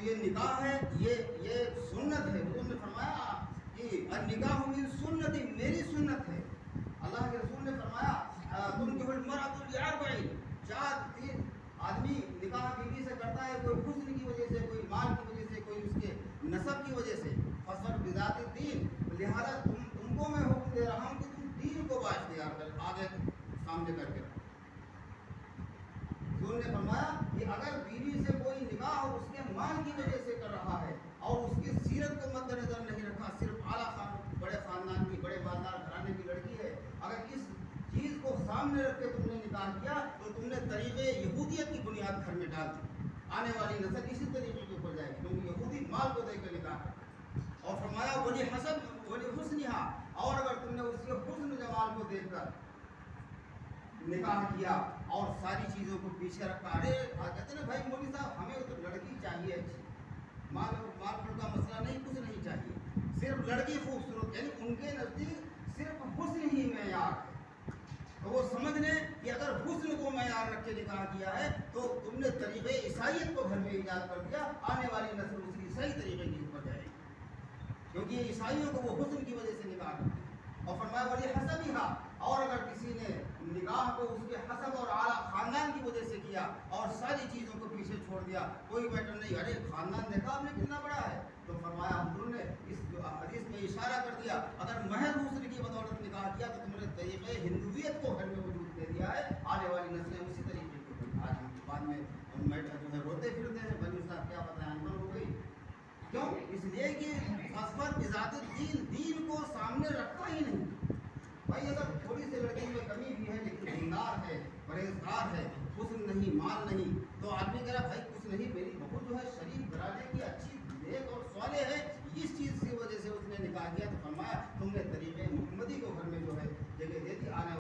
یہ نکاح ہے، یہ سنت ہے. حضور نے فرمایا کہ النکاح من سنتی، میری سنت ہے. اللہ کے رسول نے فرمایا تنکح المرأة لأربع، تین آدمی نکاح بیوی سے کرتا ہے، کوئی حسن کی وجہ سے، کوئی مال کی وجہ سے، کوئی اس کے نسب کی وجہ سے. فصل بذات الدین، لہذا تم کو میں حکم دے رہا ہوں کہ تم دین کو باعث تیار کر آگے سامنے کر کے رکھو. حضور نے فرمایا کہ اگر بیوی سے کوئی نکاح اور اس کے مال کی وجہ سے کر رہا ہے اور اس کی سیرت کو مد نظر نہیں رکھا، صرف اعلیٰ بڑے خاندان کی، بڑے مالدار گھرانے کی لڑکی ہے، اگر اس چیز کو سامنے رکھ کے تم نے نکاح کیا تو تم نے طریقے یہودیت کی بنیاد گھر میں ڈال دی. آنے والی نسل اسی طریقے کے اوپر جائے گی، کیونکہ یہودی مال کو دے کر نکاح کرتا. اور فرمایا ولی حسب ولی حسنہا، اور اگر تم نے اس کے حسن جمال کو دیکھ کر نکاح کیا اور ساری چیزوں کو پیچھے رکھا. ارے کہتے نا بھائی مولوی صاحب ہمیں تو لڑکی چاہیے اچھی، مال پھول کا مسئلہ نہیں، کچھ نہیں چاہیے، صرف لڑکی خوبصورت، یعنی ان کے نزدیک صرف حسن ہی معیار ہے. تو وہ سمجھ لیں کہ اگر حسن کو معیار رکھ کے نکاح کیا ہے تو تم نے طریقے عیسائیت کو گھر میں ایجاد کر دیا. آنے والی نسل اس کی صحیح طریقے کی اوپر جائے گی، کیونکہ یہ عیسائیوں کو وہ حسن کی وجہ سے نکاح کرتے ہیں. اور فرمایا ولی حسبھا، اور اگر کسی نے نکاح کو اس کے حسب اور اعلیٰ خاندان کی وجہ سے کیا اور ساری چیزوں کو پیچھے چھوڑ دیا، کوئی میٹر نہیں، ارے خاندان دیکھا آپ نے کتنا بڑا ہے، تو فرمایا حضور نے اس حدیث میں اشارہ کر دیا اگر محض حسن کی بدولت نکاح کیا تو تم نے طریقے ہندویت کو گھر میں وجود دے دیا ہے. آنے والی نسلیں اسی طریقے کی آج ہم بعد میں جو ہے روتے پھرتے ہیں بھائی صاحب کیا پتہ انپڑھ ہو گئی. کیوں؟ اس لیے کہ فصفت بذات الدین، دین کو سامنے رکھتا ہی نہیں. بھائی اگر تھوڑی سی لڑکی میں کمی بھی ہے لیکن دیندار ہے، پرہیزگار ہے، حسن نہیں، مال نہیں، تو آدمی کہہ رہا بھائی کچھ نہیں، میری بہو جو ہے شریف